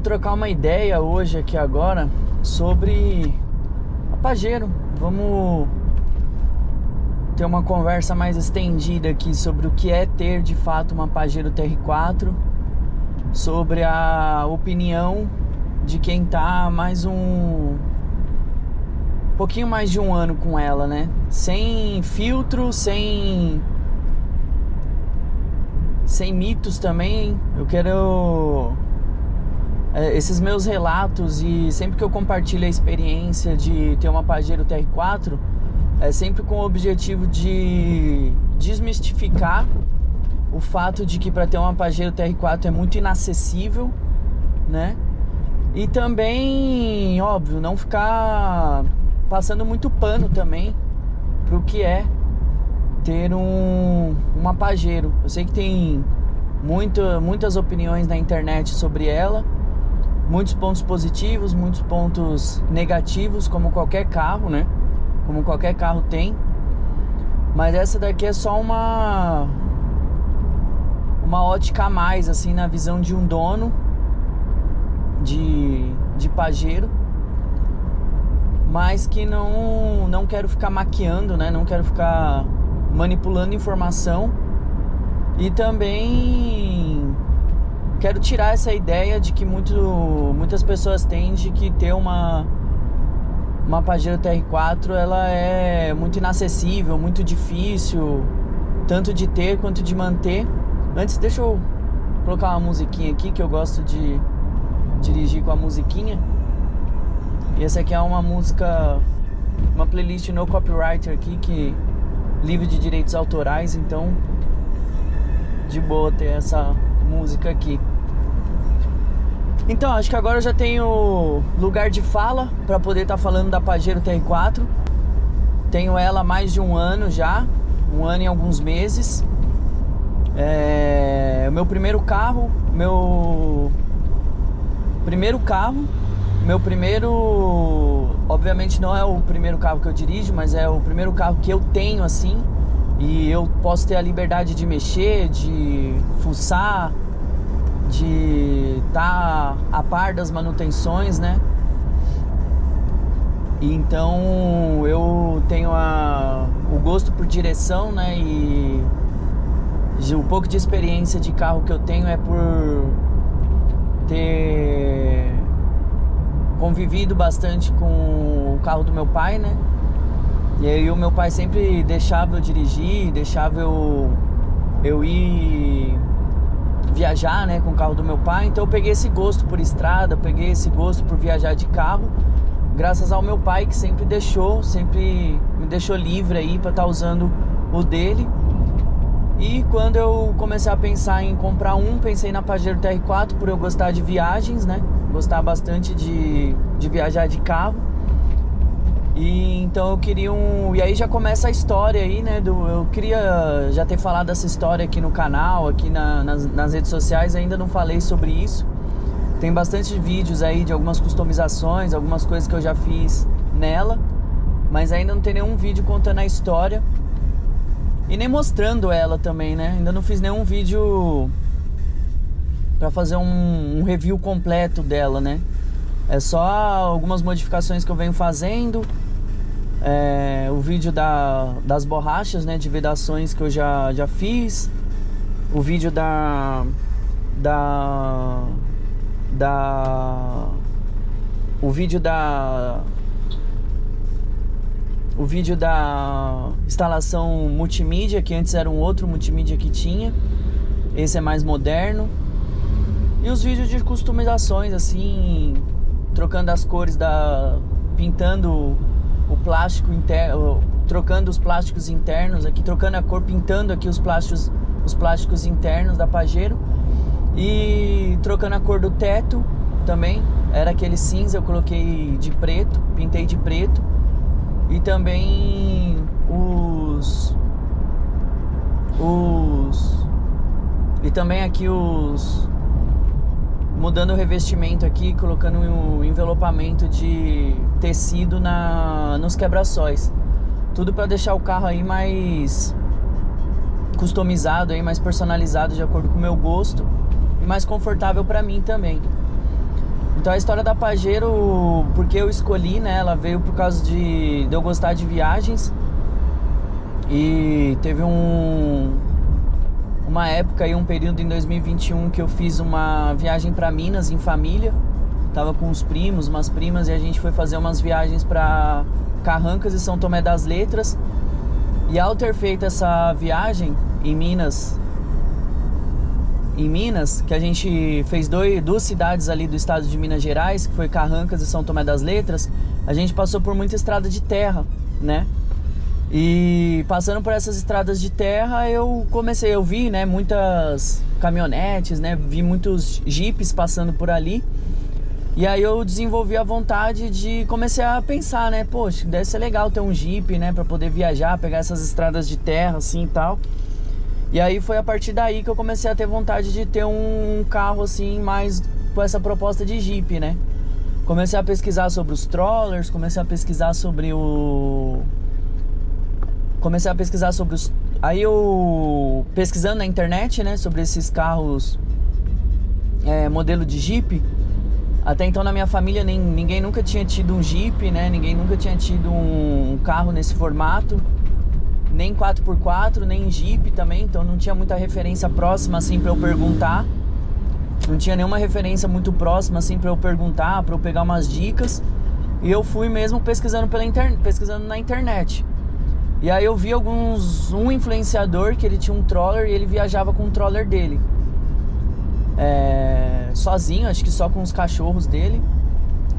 Vamos trocar uma ideia hoje aqui agora sobre a Pajero. Vamos ter uma conversa mais estendida aqui sobre o que é ter de fato uma Pajero TR4, sobre a opinião de quem tá mais pouquinho mais de um ano com ela, né? Sem filtro, sem mitos também. Eu quero esses meus relatos, e sempre que eu compartilho a experiência de ter uma Pajero TR4, é sempre com o objetivo de desmistificar o fato de que para ter uma Pajero TR4 é muito inacessível, né? E também, óbvio, não ficar passando muito pano também pro que é ter uma Pajero. Eu sei que tem muitas opiniões na internet sobre ela, muitos pontos positivos, muitos pontos negativos, como qualquer carro, né? Como qualquer carro tem. Mas essa daqui é só uma ótica a mais, assim, na visão de um dono de Pajero, mas que não quero ficar maquiando, né? Não quero ficar manipulando informação. E também quero tirar essa ideia de que muitas pessoas têm de que ter uma Pajero TR4 ela é muito inacessível, muito difícil, tanto de ter quanto de manter. Antes, deixa eu colocar uma musiquinha aqui, que eu gosto de dirigir com a musiquinha. E essa aqui é uma música, uma playlist no copyright aqui, que livre de direitos autorais, então de boa ter essa música aqui. Então, acho que agora eu já tenho lugar de fala para poder estar falando da Pajero TR4. Tenho ela há mais de um ano já, um ano e alguns meses. O meu primeiro carro, obviamente não é o primeiro carro que eu dirijo, mas é o primeiro carro que eu tenho, assim, e eu posso ter a liberdade de mexer, de fuçar, de estar a par das manutenções, né? E então eu tenho o gosto por direção, né? E o pouco de experiência de carro que eu tenho é por ter convivido bastante com o carro do meu pai, né? E aí o meu pai sempre deixava eu dirigir, deixava eu ir viajar, né, com o carro do meu pai. Então eu peguei esse gosto por estrada, peguei esse gosto por viajar de carro, graças ao meu pai, que sempre me deixou livre aí para estar usando o dele. E quando eu comecei a pensar em comprar pensei na Pajero TR4 por eu gostar de viagens, né? Gostar bastante de viajar de carro. E então eu queria E aí já começa a história aí, né? Eu queria já ter falado dessa história aqui no canal, aqui nas redes sociais. Ainda não falei sobre isso. Tem bastante vídeos aí de algumas customizações, algumas coisas que eu já fiz nela, mas ainda não tem nenhum vídeo contando a história e nem mostrando ela também, né? Ainda não fiz nenhum vídeo pra fazer um review completo dela, né? É só algumas modificações que eu venho fazendo. O vídeo das borrachas, né? De vedações que eu já fiz. O vídeo o vídeo da instalação multimídia, que antes era um outro multimídia que tinha. Esse é mais moderno. E os vídeos de customizações, assim, trocando as cores pintando o plástico interno, trocando os plásticos internos aqui, trocando a cor, pintando aqui os plásticos internos da Pajero. E trocando a cor do teto também. Era aquele cinza, eu coloquei de preto, pintei de preto. E também mudando o revestimento aqui, colocando um envelopamento de tecido nos quebra-sóis. Tudo para deixar o carro aí mais customizado, aí, mais personalizado de acordo com o meu gosto e mais confortável para mim também. Então a história da Pajero, porque eu escolhi, né? Ela veio por causa de eu gostar de viagens. E teve uma época aí, um período em 2021 que eu fiz uma viagem para Minas em família. Tava com uns primos, umas primas, e a gente foi fazer umas viagens para Carrancas e São Tomé das Letras. E ao ter feito essa viagem em Minas, que a gente fez duas cidades ali do estado de Minas Gerais, que foi Carrancas e São Tomé das Letras, a gente passou por muita estrada de terra, né? E passando por essas estradas de terra, eu vi, né, muitas caminhonetes, né, vi muitos jipes passando por ali. E aí eu desenvolvi a vontade de comecei a pensar, né, poxa, deve ser legal ter um jipe, né, para poder viajar, pegar essas estradas de terra assim e tal. E aí foi a partir daí que eu comecei a ter vontade de ter um carro assim, mais com essa proposta de jipe, né? Comecei a pesquisar sobre os trollers, comecei a pesquisar sobre Aí eu, pesquisando na internet, né, sobre esses carros modelo de Jeep. Até então na minha família ninguém nunca tinha tido um Jeep, né, ninguém nunca tinha tido um carro nesse formato. Nem 4x4, nem Jeep também, então não tinha muita referência próxima assim pra eu perguntar. Não tinha nenhuma referência muito próxima assim pra eu perguntar, pra eu pegar umas dicas. E eu fui mesmo pesquisando pesquisando na internet. E aí eu vi um influenciador que ele tinha um troller e ele viajava com o troller dele. Sozinho, acho que só com os cachorros dele.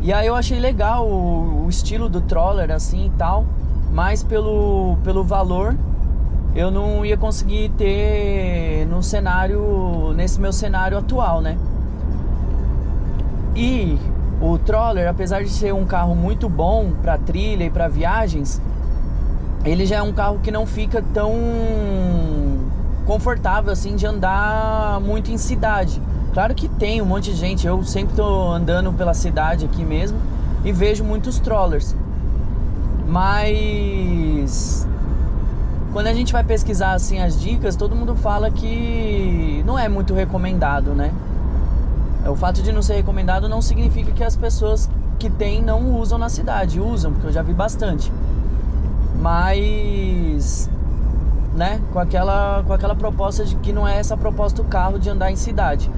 E aí eu achei legal o estilo do troller assim e tal. Mas pelo valor eu não ia conseguir ter nesse meu cenário atual, né? E o troller, apesar de ser um carro muito bom para trilha e para viagens, ele já é um carro que não fica tão confortável assim de andar muito em cidade. Claro que tem um monte de gente, eu sempre tô andando pela cidade aqui mesmo e vejo muitos trollers. Mas quando a gente vai pesquisar assim as dicas, todo mundo fala que não é muito recomendado, né? O fato de não ser recomendado não significa que as pessoas que têm não usam na cidade. Usam, porque eu já vi bastante. Mas, né, com aquela proposta de que não é essa proposta do carro de andar em cidade.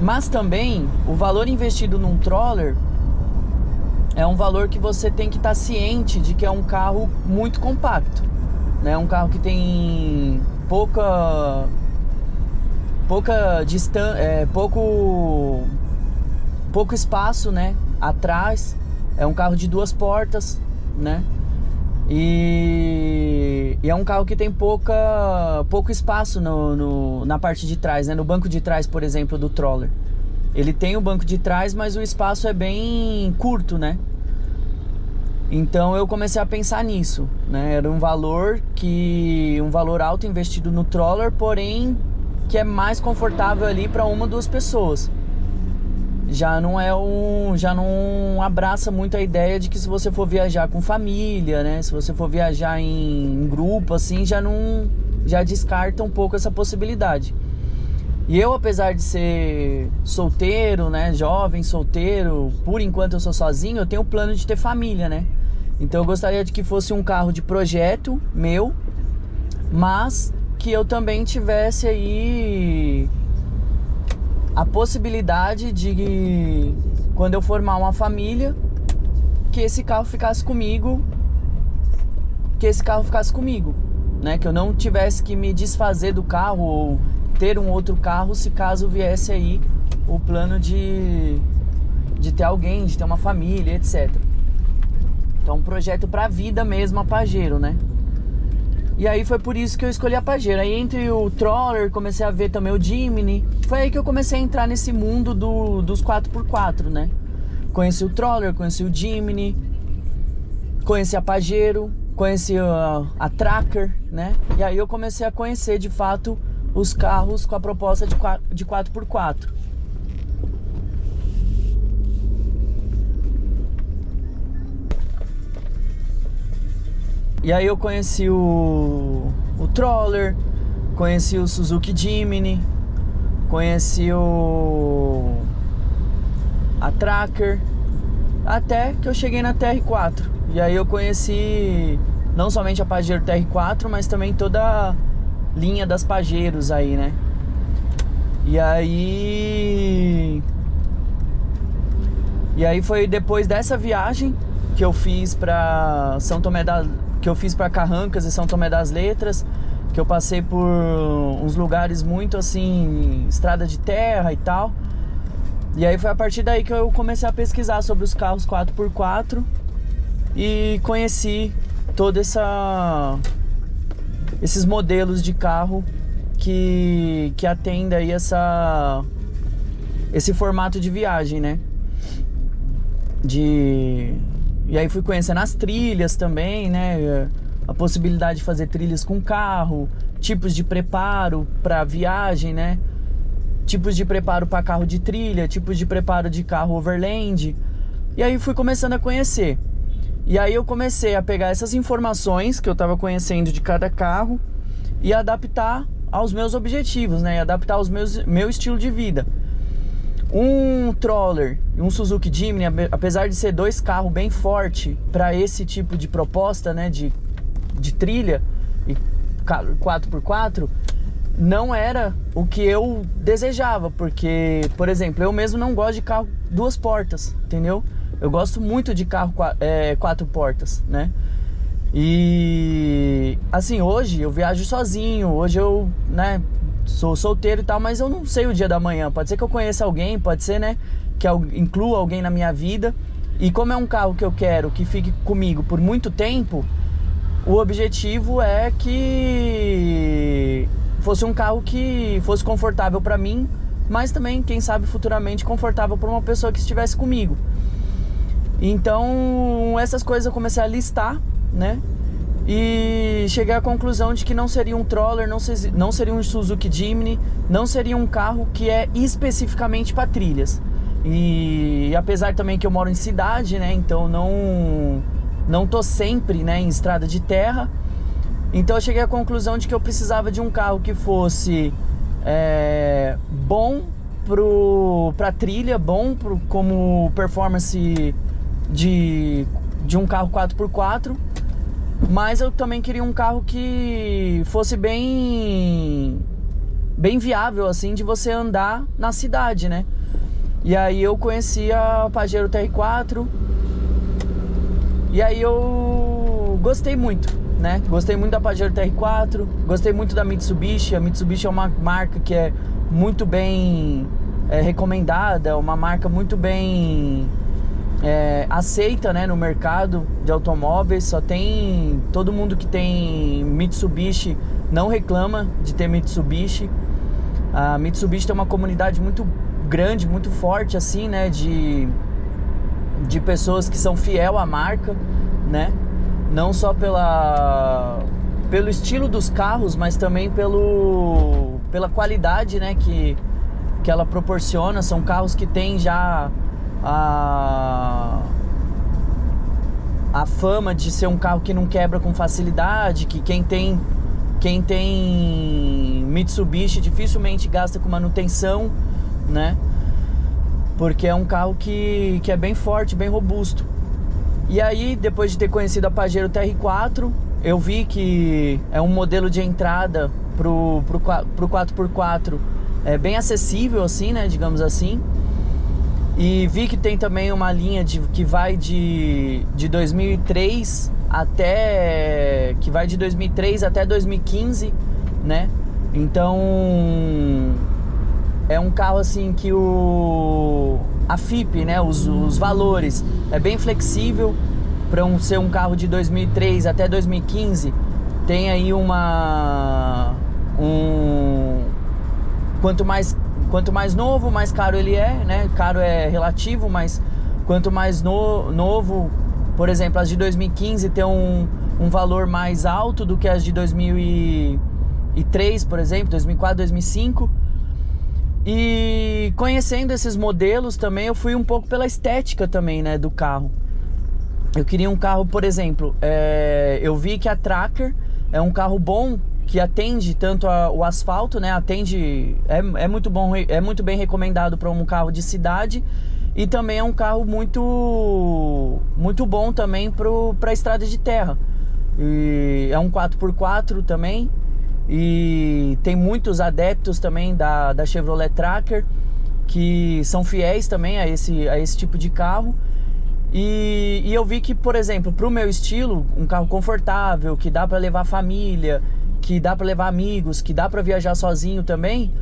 Mas também o valor investido num troller é um valor que você tem que estar ciente de que é um carro muito compacto, né? Um carro que tem pouca distância, pouco espaço, né, atrás. É um carro de 2 portas, né? E é um carro que tem pouco espaço na parte de trás, né? No banco de trás, por exemplo, do troller. Ele tem o banco de trás, mas o espaço é bem curto, né? Então eu comecei a pensar nisso, né? Era um valor alto investido no troller, porém que é mais confortável ali para 1 ou 2 pessoas. Já não abraça muito a ideia de que se você for viajar com família, né? Se você for viajar em grupo, assim, já descarta um pouco essa possibilidade. E eu, apesar de ser solteiro, né, jovem, solteiro, por enquanto eu sou sozinho, eu tenho o plano de ter família, né? Então eu gostaria de que fosse um carro de projeto meu, mas que eu também tivesse aí a possibilidade de, quando eu formar uma família, que esse carro ficasse comigo, né? Que eu não tivesse que me desfazer do carro ou ter um outro carro se caso viesse aí o plano de ter alguém, de ter uma família, etc. Então um projeto pra vida mesmo, a Pajero, né? E aí foi por isso que eu escolhi a Pajero. Aí entre o troller, comecei a ver também o Jimny. Foi aí que eu comecei a entrar nesse mundo dos 4x4, né? Conheci o troller, conheci o Jimny, conheci a Pajero, conheci a Tracker, né? E aí eu comecei a conhecer de fato os carros com a proposta de 4x4. E aí eu conheci o troller, conheci o Suzuki Jimny, conheci o a Tracker, até que eu cheguei na TR4. E aí eu conheci não somente a Pajero TR4, mas também toda a linha das Pajeros aí, né? E aí foi depois dessa viagem que eu fiz para Carrancas e São Tomé das Letras, que eu passei por uns lugares muito assim, estrada de terra e tal. E aí foi a partir daí que eu comecei a pesquisar sobre os carros 4x4 e conheci todos esses modelos de carro que atendem aí esse formato de viagem, né? E aí fui conhecendo as trilhas também, né? A possibilidade de fazer trilhas com carro, tipos de preparo para viagem, né? Tipos de preparo para carro de trilha, tipos de preparo de carro overland. E aí fui começando a conhecer. E aí eu comecei a pegar essas informações que eu estava conhecendo de cada carro e adaptar aos meus objetivos, né? E adaptar aos meu estilo de vida. Um Troller e um Suzuki Jimny, apesar de ser dois carros bem fortes para esse tipo de proposta, né? De trilha e 4x4, não era o que eu desejava, porque, por exemplo, eu mesmo não gosto de carro 2 portas, entendeu? Eu gosto muito de carro 4 portas, né? E assim, hoje eu viajo sozinho, hoje eu, né, sou solteiro e tal, mas eu não sei o dia da manhã. Pode ser que eu conheça alguém, pode ser, né, que eu inclua alguém na minha vida. E como é um carro que eu quero que fique comigo por muito tempo, o objetivo é que fosse um carro que fosse confortável para mim, mas também, quem sabe, futuramente confortável para uma pessoa que estivesse comigo. Então, essas coisas eu comecei a listar, né? E cheguei à conclusão de que não seria um Troller, não seria um Suzuki Jimny, não seria um carro que é especificamente para trilhas. E apesar também que eu moro em cidade, né? Então não tô sempre, né, em estrada de terra. Então eu cheguei à conclusão de que eu precisava de um carro que fosse bom pra trilha, bom como performance de um carro 4x4, mas eu também queria um carro que fosse bem viável, assim, de você andar na cidade, né? E aí eu conheci a Pajero TR4, e aí eu gostei muito, né? Gostei muito da Pajero TR4, gostei muito da Mitsubishi. A Mitsubishi é uma marca que é muito bem recomendada, uma marca muito bem aceita, né, no mercado de automóveis. Só tem, todo mundo que tem Mitsubishi não reclama de ter Mitsubishi. A Mitsubishi tem uma comunidade muito grande, muito forte, assim, né, de pessoas que são fiel à marca, né? Não só pelo estilo dos carros, mas também pela qualidade, né, que ela proporciona. São carros que têm já a fama de ser um carro que não quebra com facilidade, que quem tem Mitsubishi dificilmente gasta com manutenção, né? Porque é um carro que é bem forte, bem robusto. E aí, depois de ter conhecido a Pajero TR4, eu vi que é um modelo de entrada pro 4x4 bem acessível, assim, né, digamos assim. E vi que tem também uma linha que vai de 2003 até 2015, né? Então é um carro assim que a FIP, né, os valores é bem flexível para ser um carro de 2003 até 2015. Tem aí quanto mais novo, mais caro ele é, né? Caro é relativo, mas quanto mais novo, por exemplo, as de 2015 tem um valor mais alto do que as de 2003, por exemplo, 2004, 2005. E conhecendo esses modelos também, eu fui um pouco pela estética também, né, do carro. Eu queria um carro, por exemplo, eu vi que a Tracker é um carro bom, que atende tanto o asfalto, né? É muito bom, é muito bem recomendado para um carro de cidade. E também é um carro muito bom também para estrada de terra. E é um 4x4 também. E tem muitos adeptos também da Chevrolet Tracker que são fiéis também a esse tipo de carro. E eu vi que, por exemplo, para o meu estilo, um carro confortável, que dá para levar família, que dá para levar amigos, que dá para viajar sozinho também,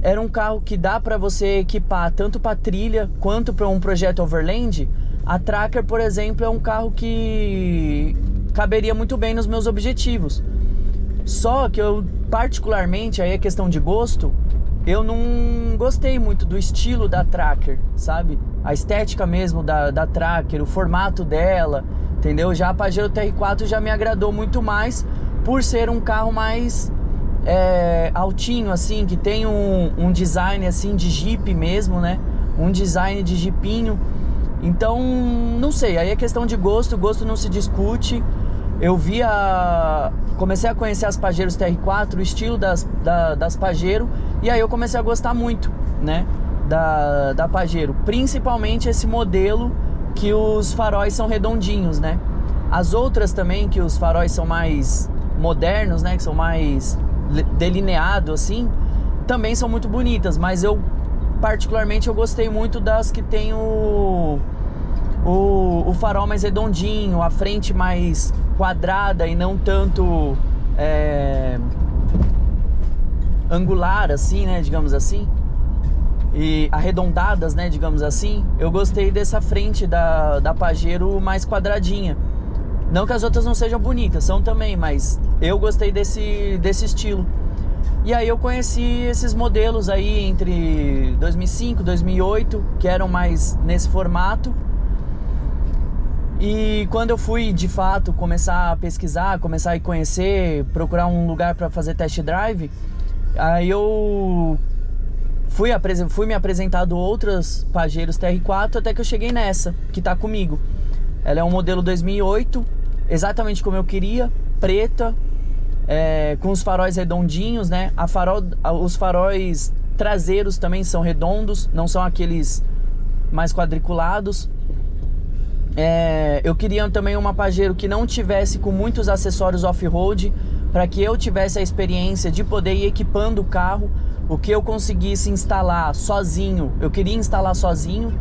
era um carro que dá para você equipar tanto para trilha quanto para um projeto overland. A Tracker, por exemplo, é um carro que caberia muito bem nos meus objetivos. Só que eu, particularmente, aí é questão de gosto, eu não gostei muito do estilo da Tracker, sabe? A estética mesmo da Tracker, o formato dela, entendeu? Já a Pajero TR4 já me agradou muito mais por ser um carro mais altinho, assim, que tem um design assim de Jeep mesmo, né? Um design de Jeepinho. Então, não sei, aí é questão de gosto, gosto não se discute. Eu comecei a conhecer as Pajeros TR4, o estilo das Pajero, e aí eu comecei a gostar muito, né, da Pajero. Principalmente esse modelo que os faróis são redondinhos, né. As outras também, que os faróis são mais modernos, né, que são mais delineados assim, também são muito bonitas, mas particularmente eu gostei muito das que tem o farol mais redondinho, a frente mais quadrada e não tanto angular assim, né, digamos assim, e arredondadas, né, digamos assim. Eu gostei dessa frente da Pajero mais quadradinha. Não que as outras não sejam bonitas, são também, mas eu gostei desse estilo. E aí eu conheci esses modelos aí entre 2005 e 2008, que eram mais nesse formato. E quando eu fui, de fato, começar a pesquisar, começar a conhecer, procurar um lugar para fazer test drive, aí eu fui me apresentado outras Pajeros TR4, até que eu cheguei nessa, que tá comigo. Ela é um modelo 2008, exatamente como eu queria, preta, com os faróis redondinhos, né? Os faróis traseiros também são redondos, não são aqueles mais quadriculados. Eu queria também uma Pajero que não tivesse com muitos acessórios off-road, para que eu tivesse a experiência de poder ir equipando o carro, o que eu conseguisse instalar sozinho. Eu queria instalar sozinho,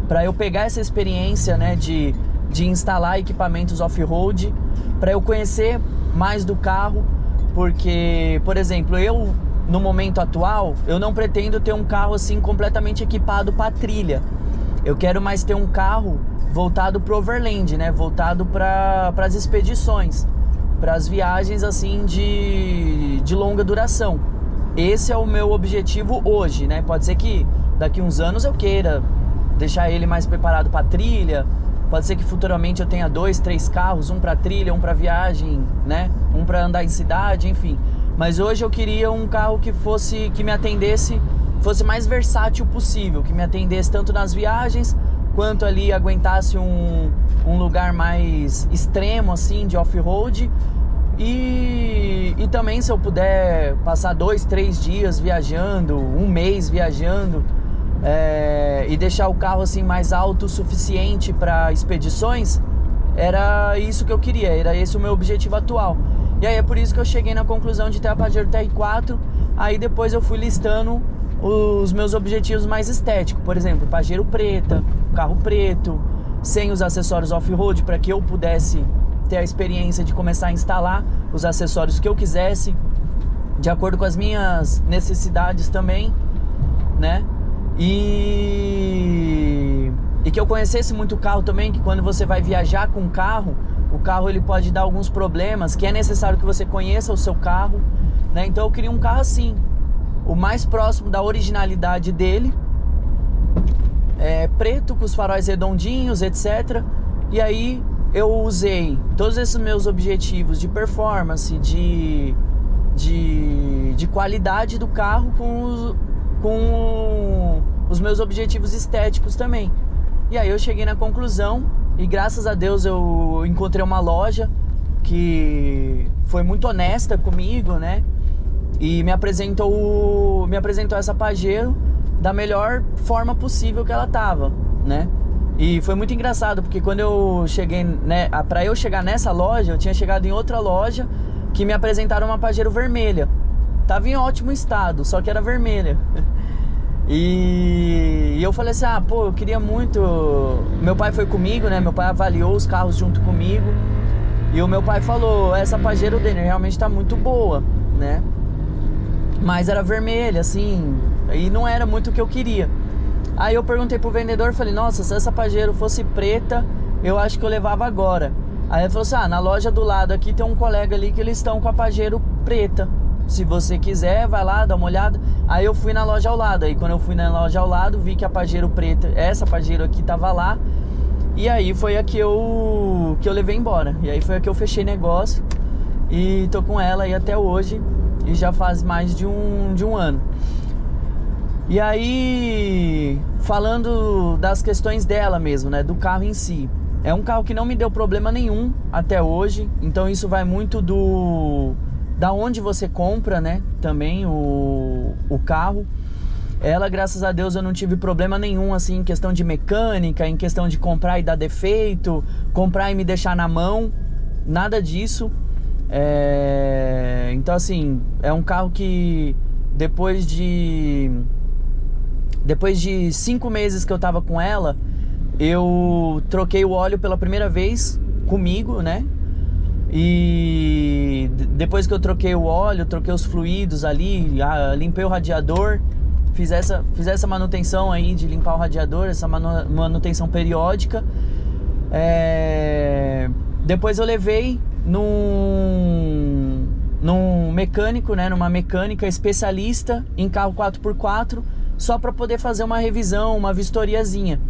para eu pegar essa experiência, né, de instalar equipamentos off-road, para eu conhecer mais do carro, porque, por exemplo, no momento atual, eu não pretendo ter um carro assim completamente equipado para trilha. Eu quero mais ter um carro voltado para o overland, né? Voltado para as expedições, para as viagens assim de longa duração. Esse é o meu objetivo hoje, né? Pode ser que daqui uns anos eu queira deixar ele mais preparado para trilha. Pode ser que futuramente eu tenha 2, 3 carros, um para trilha, um para viagem, né? Um para andar em cidade, enfim. Mas hoje eu queria um carro que me atendesse, fosse mais versátil possível, que me atendesse tanto nas viagens, quanto ali aguentasse um lugar mais extremo assim de off-road. E também, se eu puder passar 2, 3 dias viajando, um mês viajando, e deixar o carro assim mais alto o suficiente para expedições, era isso que eu queria, era esse o meu objetivo atual. E aí é por isso que eu cheguei na conclusão de ter a Pajero TR4. Aí depois eu fui listando os meus objetivos mais estéticos. Por exemplo, Pajero preta, carro preto, sem os acessórios off-road, para que eu pudesse ter a experiência de começar a instalar os acessórios que eu quisesse, de acordo com as minhas necessidades também, né? E que eu conhecesse muito o carro também, que quando você vai viajar com o carro ele pode dar alguns problemas, que é necessário que você conheça o seu carro, né? Então eu queria um carro assim, o mais próximo da originalidade dele, preto, com os faróis redondinhos, etc. E aí eu usei todos esses meus objetivos de performance, de qualidade do carro com os meus objetivos estéticos também. E aí eu cheguei na conclusão, e graças a Deus eu encontrei uma loja que foi muito honesta comigo, né? E me apresentou essa Pajero da melhor forma possível que ela tava. né? E foi muito engraçado, porque quando eu cheguei, né, pra eu chegar nessa loja, eu tinha chegado em outra loja que me apresentaram uma Pajero vermelha. Tava em ótimo estado, só que era vermelha. E eu falei assim, pô, eu queria muito... Meu pai foi comigo, né? Meu pai avaliou os carros junto comigo. E o meu pai falou, essa Pajero, Denner, realmente tá muito boa, né? Mas era vermelha, assim, e não era muito o que eu queria. Aí eu perguntei pro vendedor, falei, nossa, se essa Pajero fosse preta, eu acho que eu levava agora. Aí ele falou assim, na loja do lado aqui tem um colega ali que eles estão com a Pajero preta. Se você quiser, vai lá, dá uma olhada. Aí eu fui na loja ao lado. Aí quando eu fui na loja ao lado, vi que a Pajero preta, essa Pajero aqui tava lá. E aí foi a que eu levei embora. E aí foi a que eu fechei negócio. E tô com ela aí até hoje. E já faz mais de um ano. E aí, falando das questões dela mesmo, né, do carro em si. É um carro que não me deu problema nenhum até hoje. Então isso vai muito da onde você compra, né, também o carro. Ela, graças a Deus, eu não tive problema nenhum, assim, em questão de mecânica, em questão de comprar e dar defeito, comprar e me deixar na mão, nada disso. Então, assim, é um carro que depois de 5 meses que eu tava com ela, eu troquei o óleo pela primeira vez comigo, né? E depois que eu troquei o óleo, troquei os fluidos ali, limpei o radiador, fiz essa manutenção aí de limpar o radiador, essa manutenção periódica. Depois eu levei num mecânico, né, numa mecânica especialista em carro 4x4, só para poder fazer uma revisão, uma vistoriazinha.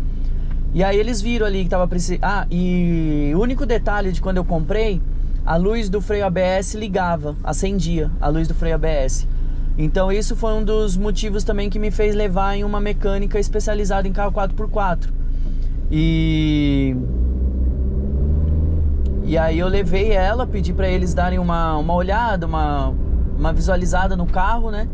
E aí eles viram ali que tava precisando. E o único detalhe de quando eu comprei, a luz do freio ABS ligava, acendia a luz do freio ABS. Então isso foi um dos motivos também que me fez levar em uma mecânica especializada em carro 4x4. E aí eu levei ela, pedi para eles darem uma olhada, uma visualizada no carro, né?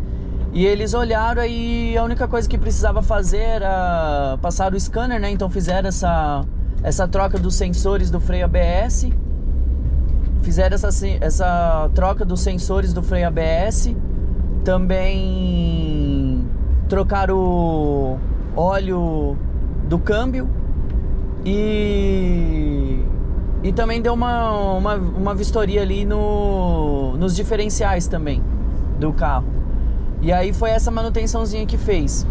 E eles olharam, aí a única coisa que precisava fazer era passar o scanner, né? Então fizeram essa troca dos sensores do freio ABS. Fizeram essa troca dos sensores do freio ABS. Também trocaram o óleo do câmbio. E também deu uma vistoria ali nos diferenciais também do carro. E aí foi essa manutençãozinha que fez.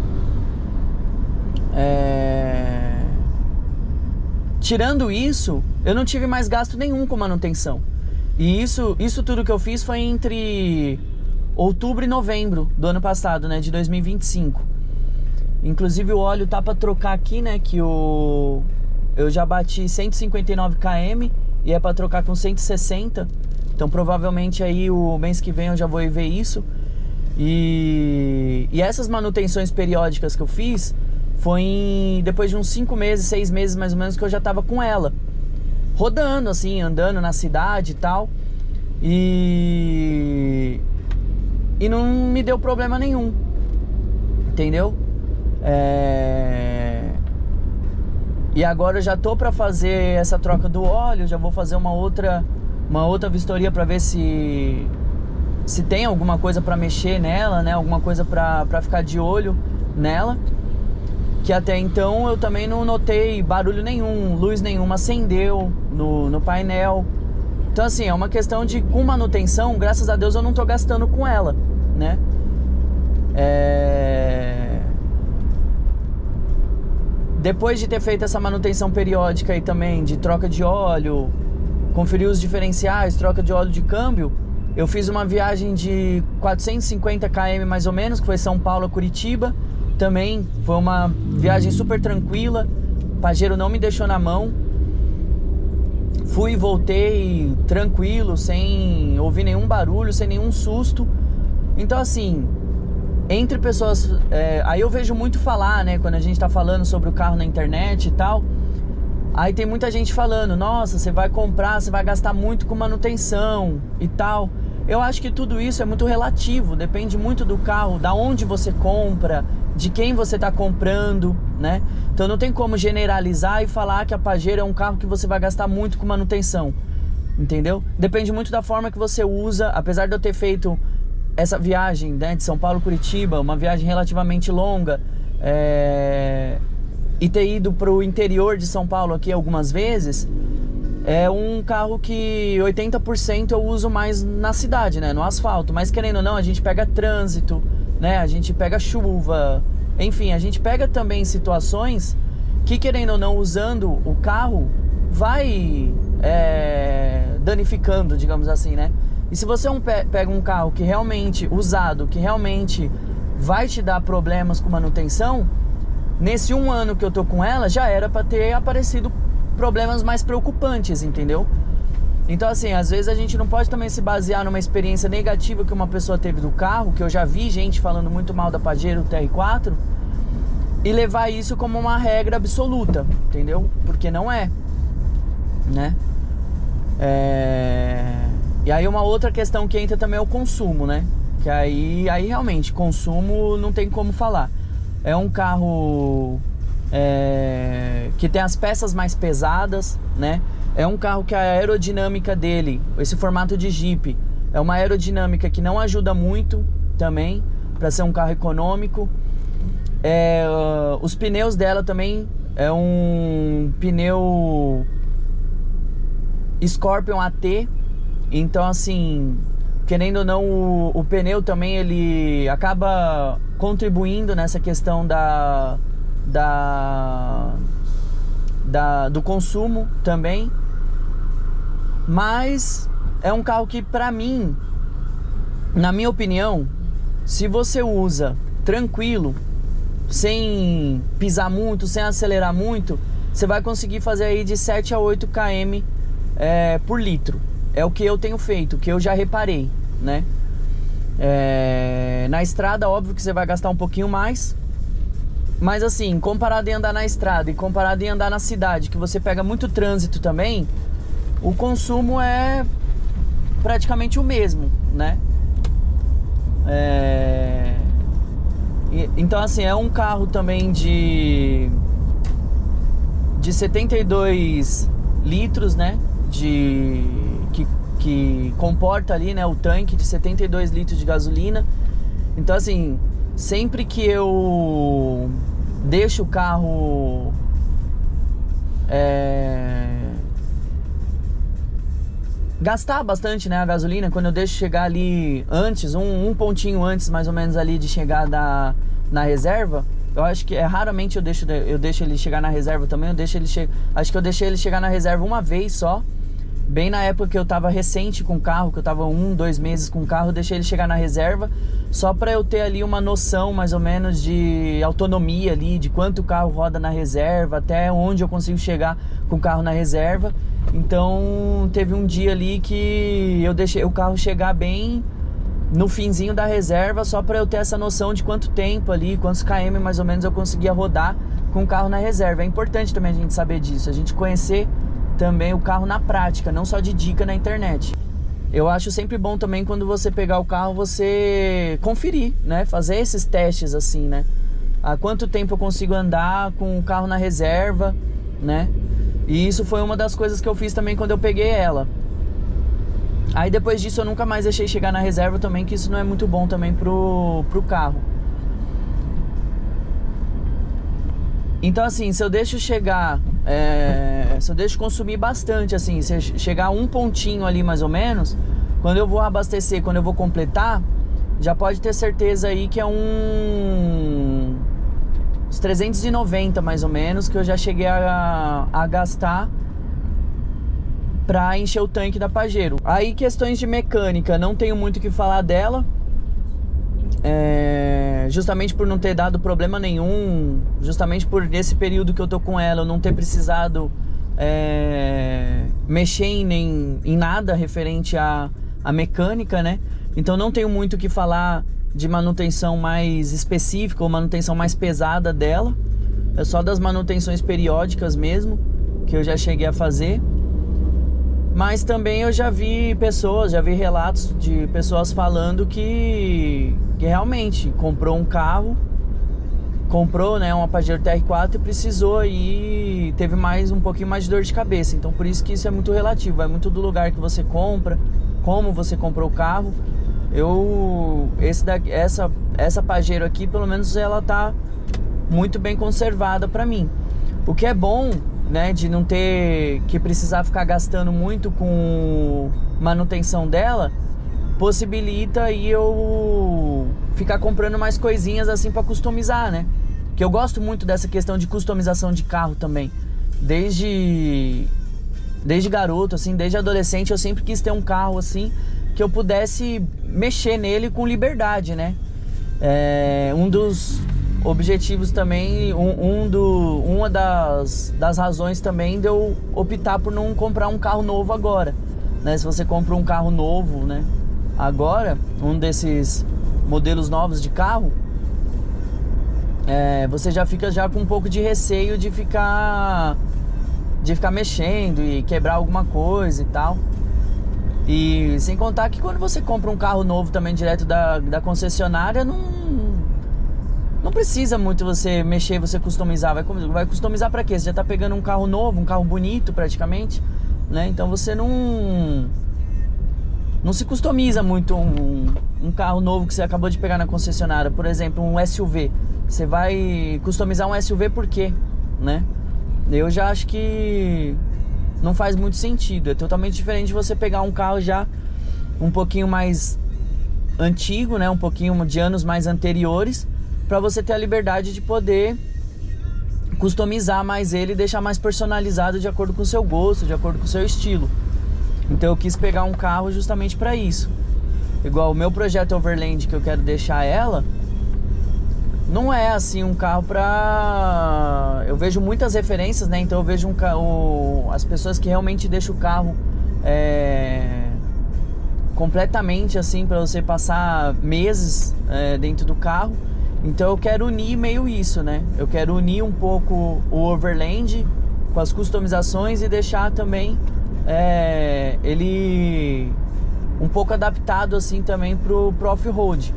Tirando isso, eu não tive mais gasto nenhum com manutenção. E isso tudo que eu fiz foi entre outubro e novembro do ano passado, né, de 2025. Inclusive o óleo tá pra trocar aqui, né, que eu já bati 159 km e é pra trocar com 160. Então provavelmente aí o mês que vem eu já vou ver isso. E essas manutenções periódicas que eu fiz foi depois de uns 5 meses, 6 meses mais ou menos, que eu já tava com ela rodando, assim, andando na cidade e tal. E não me deu problema nenhum, entendeu? E agora eu já tô pra fazer essa troca do óleo, já vou fazer uma outra vistoria pra ver se tem alguma coisa pra mexer nela, né? Alguma coisa pra ficar de olho nela. Que até então eu também não notei barulho nenhum, luz nenhuma acendeu no painel. Então assim, é uma questão de, com manutenção, graças a Deus eu não tô gastando com ela, né? Depois de ter feito essa manutenção periódica aí também, de troca de óleo, conferir os diferenciais, troca de óleo de câmbio, eu fiz uma viagem de 450 km mais ou menos, que foi São Paulo a Curitiba. Também foi uma viagem super tranquila, o Pajero não me deixou na mão. Fui e voltei tranquilo, sem ouvir nenhum barulho, sem nenhum susto. Então assim, entre pessoas... aí eu vejo muito falar, né, quando a gente tá falando sobre o carro na internet e tal. Aí tem muita gente falando, nossa, você vai comprar, você vai gastar muito com manutenção e tal. Eu acho que tudo isso é muito relativo, depende muito do carro, da onde você compra, de quem você está comprando, né? Então não tem como generalizar e falar que a Pajero é um carro que você vai gastar muito com manutenção, entendeu? Depende muito da forma que você usa. Apesar de eu ter feito essa viagem, né, de São Paulo a Curitiba, uma viagem relativamente longa, e ter ido para o interior de São Paulo aqui algumas vezes, é um carro que 80% eu uso mais na cidade, né, no asfalto. Mas querendo ou não, a gente pega trânsito, né, a gente pega chuva, enfim, a gente pega também situações que, querendo ou não, usando o carro, vai danificando, digamos assim, né? E se você pega um carro que realmente, usado, que realmente vai te dar problemas com manutenção, nesse 1 ano que eu tô com ela, já era para ter aparecido problemas mais preocupantes, entendeu? Então assim, às vezes a gente não pode também se basear numa experiência negativa que uma pessoa teve do carro, que eu já vi gente falando muito mal da Pajero TR4, e levar isso como uma regra absoluta, entendeu? Porque não é, né? E aí uma outra questão que entra também é o consumo, né? Que aí realmente, consumo não tem como falar. É um carro que tem as peças mais pesadas, né? É um carro que a aerodinâmica dele, esse formato de Jeep, é uma aerodinâmica que não ajuda muito também para ser um carro econômico. Os pneus dela também é um pneu Scorpion AT. Então assim, querendo ou não, o pneu também ele acaba contribuindo nessa questão do consumo também. Mas é um carro que, pra mim, na minha opinião, se você usa tranquilo, sem pisar muito, sem acelerar muito, você vai conseguir fazer aí de 7 a 8 km por litro. É o que eu tenho feito, que eu já reparei, né? Na estrada, óbvio que você vai gastar um pouquinho mais. Mas assim, comparado em andar na estrada e comparado em andar na cidade, que você pega muito trânsito também, o consumo é praticamente o mesmo, né? Então assim, é um carro também de 72 litros, né? Que comporta ali, né, o tanque de 72 litros de gasolina. Então assim, sempre que eu deixo o carro gastar bastante, né, a gasolina, quando eu deixo chegar ali antes, um pontinho antes mais ou menos ali de chegar na reserva, eu acho que raramente eu deixo ele chegar na reserva também. Acho que eu deixei ele chegar na reserva uma vez só, bem na época que eu tava recente com o carro, que eu tava 1, 2 meses com o carro. Eu deixei ele chegar na reserva só pra eu ter ali uma noção mais ou menos de autonomia ali, de quanto o carro roda na reserva, até onde eu consigo chegar com o carro na reserva. Então teve um dia ali que eu deixei o carro chegar bem no finzinho da reserva, só pra eu ter essa noção de quanto tempo ali, quantos km mais ou menos eu conseguia rodar com o carro na reserva. É importante também a gente saber disso, a gente conhecer também o carro na prática, não só de dica na internet. Eu acho sempre bom também, quando você pegar o carro, você conferir, né? Fazer esses testes assim, né? Há quanto tempo eu consigo andar com o carro na reserva, né? E isso foi uma das coisas que eu fiz também quando eu peguei ela. Aí depois disso eu nunca mais deixei chegar na reserva também, que isso não é muito bom também pro carro. Então assim, se eu deixo chegar, se eu deixo consumir bastante, assim, se chegar a um pontinho ali mais ou menos, quando eu vou abastecer, quando eu vou completar, já pode ter certeza aí que é uns 390 mais ou menos, que eu já cheguei a gastar pra encher o tanque da Pajero. Aí questões de mecânica, não tenho muito o que falar dela. Justamente por não ter dado problema nenhum, justamente por esse período que eu tô com ela, eu não ter precisado mexer em nada referente à mecânica, né? Então não tenho muito o que falar de manutenção mais específica ou manutenção mais pesada dela. É só das manutenções periódicas mesmo, que eu já cheguei a fazer. Mas também eu já vi relatos de pessoas falando que realmente comprou um carro comprou, né, uma Pajero TR4 e precisou aí, teve um pouquinho mais de dor de cabeça. Então por isso que isso é muito relativo, vai muito do lugar que você compra, como você comprou o carro. Essa Pajero aqui, pelo menos ela tá muito bem conservada pra mim. O que é bom, né, de não ter que precisar ficar gastando muito com manutenção dela, possibilita aí eu ficar comprando mais coisinhas assim pra customizar, né? Que eu gosto muito dessa questão de customização de carro também. Desde garoto, assim, desde adolescente, eu sempre quis ter um carro assim que eu pudesse mexer nele com liberdade, né? Um dos objetivos também, uma das razões também de eu optar por não comprar um carro novo agora, né? Se você compra um carro novo, né, agora, um desses modelos novos de carro, você já fica com um pouco de receio de ficar mexendo e quebrar alguma coisa e tal. E sem contar que quando você compra um carro novo também direto da concessionária, não precisa muito você mexer, você customizar. Vai customizar pra quê? Você já tá pegando um carro novo, um carro bonito praticamente, né? Então você não se customiza muito um carro novo que você acabou de pegar na concessionária. Por exemplo, um SUV. Você vai customizar um SUV por quê, né? Eu já acho que não faz muito sentido. É totalmente diferente de você pegar um carro já um pouquinho mais antigo, né? Um pouquinho de anos mais anteriores, para você ter a liberdade de poder customizar mais ele e deixar mais personalizado de acordo com o seu gosto, de acordo com o seu estilo. Então eu quis pegar um carro justamente para isso. Igual o meu projeto Overland, que eu quero deixar ela, não é assim um carro pra... Eu vejo muitas referências, né? Então eu vejo as pessoas que realmente deixam o carro completamente assim, para você passar meses dentro do carro. Então eu quero unir meio isso, né? Eu quero unir um pouco o Overland com as customizações e deixar também ele um pouco adaptado assim também pro off-road.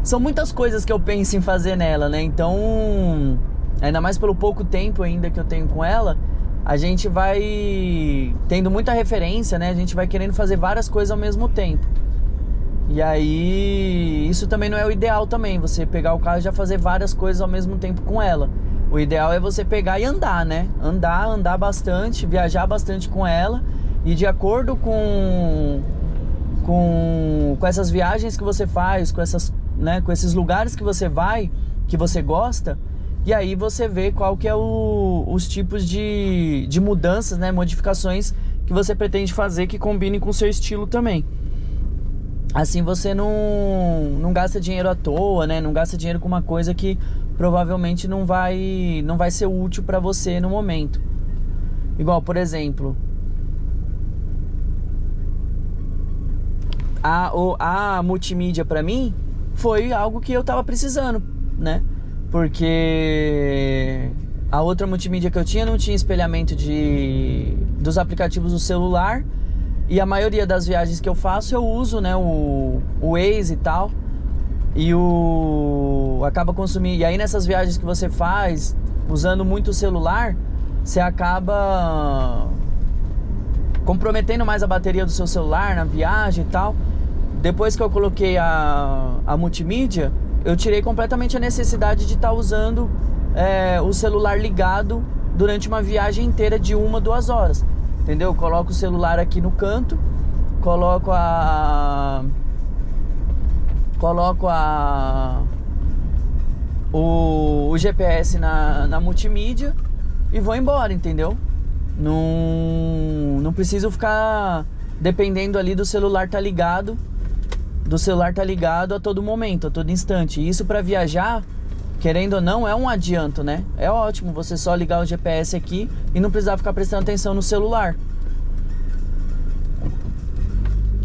São muitas coisas que eu penso em fazer nela, né? Então, ainda mais pelo pouco tempo ainda que eu tenho com ela, a gente vai tendo muita referência, né? A gente vai querendo fazer várias coisas ao mesmo tempo. E aí, isso também não é o ideal também, você pegar o carro e já fazer várias coisas ao mesmo tempo com ela. O ideal é você pegar e andar, né? Andar bastante, viajar bastante com ela. E de acordo com essas viagens que você faz, com esses lugares que você vai, que você gosta, e aí você vê qual que é os tipos de mudanças, né, modificações que você pretende fazer que combinem com o seu estilo também. Assim você não gasta dinheiro à toa, né, não gasta dinheiro com uma coisa que provavelmente não vai ser útil para você no momento. Igual, por exemplo, a multimídia para mim foi algo que eu tava precisando, né? Porque a outra multimídia que eu tinha não tinha espelhamento dos aplicativos do celular. E a maioria das viagens que eu faço eu uso, né, o Waze e tal. E acaba consumindo. E aí nessas viagens que você faz, usando muito o celular, você acaba comprometendo mais a bateria do seu celular na viagem e tal. Depois que eu coloquei a multimídia, eu tirei completamente a necessidade de estar usando o celular ligado durante uma viagem inteira de 1 ou 2 horas. Entendeu? Eu coloco o celular aqui no canto, coloco o GPS na multimídia e vou embora, entendeu? Não preciso ficar dependendo ali do celular tá ligado a todo momento, a todo instante. E isso para viajar, querendo ou não, é um adianto, né? É ótimo você só ligar o GPS aqui e não precisar ficar prestando atenção no celular.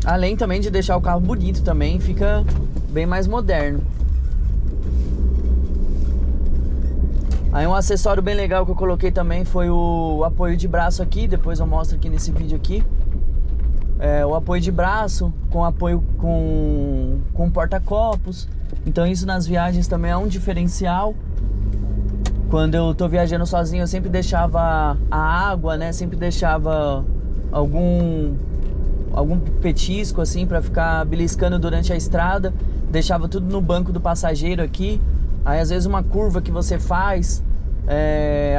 Além também de deixar o carro bonito também, fica bem mais moderno. Aí um acessório bem legal que eu coloquei também foi o apoio de braço aqui, depois eu mostro aqui nesse vídeo aqui. O apoio de braço, com apoio com porta-copos. Então isso nas viagens também é um diferencial, Quando eu tô viajando sozinho, eu sempre deixava a água, né? Sempre deixava algum petisco, assim, pra ficar beliscando durante a estrada. Deixava tudo no banco do passageiro aqui. Aí, às vezes, uma curva que você faz,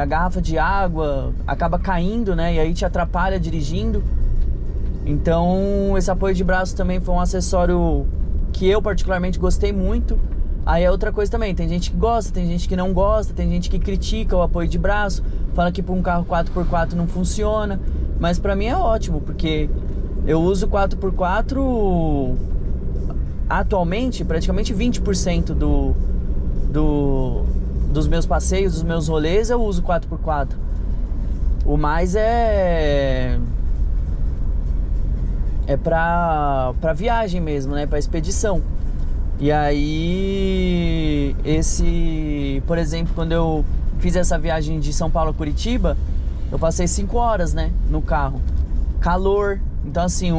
a garrafa de água acaba caindo, né? E aí te atrapalha dirigindo. Então, esse apoio de braço também foi um acessório que eu particularmente gostei muito. Aí é outra coisa também, tem gente que gosta, tem gente que não gosta, tem gente que critica o apoio de braço, fala que para um carro 4x4 não funciona, mas para mim é ótimo, porque eu uso 4x4 atualmente, praticamente 20% dos meus passeios, dos meus rolês, eu uso 4x4. O mais é pra viagem mesmo, né, pra expedição. E aí, por exemplo, quando eu fiz essa viagem de São Paulo a Curitiba, eu passei 5 horas, né, no carro. Calor, então assim,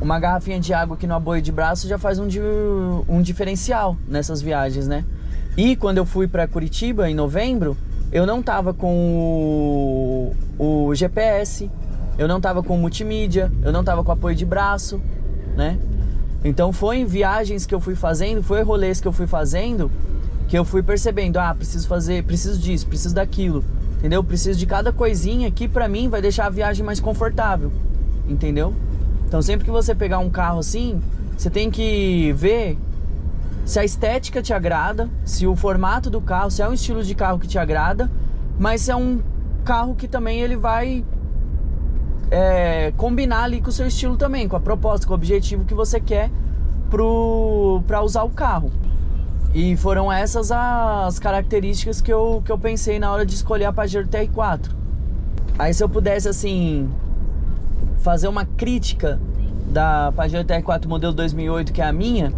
uma garrafinha de água aqui no apoio de braço já faz um diferencial nessas viagens, né? E quando eu fui para Curitiba, em novembro, eu não tava com o GPS, eu não tava com multimídia, eu não tava com apoio de braço, né? Então foi em viagens que eu fui fazendo, foi rolês que eu fui fazendo, que eu fui percebendo, preciso disso, preciso daquilo, entendeu? Preciso de cada coisinha que pra mim vai deixar a viagem mais confortável, entendeu? Então sempre que você pegar um carro assim, você tem que ver se a estética te agrada, se o formato do carro, se é um estilo de carro que te agrada, mas se é um carro que também ele vai combinar ali com o seu estilo também, com a proposta, com o objetivo que você quer para usar o carro. E foram essas as características que eu pensei na hora de escolher a Pajero TR4. Aí se eu pudesse assim fazer uma crítica da Pajero TR4 modelo 2008, que é a minha,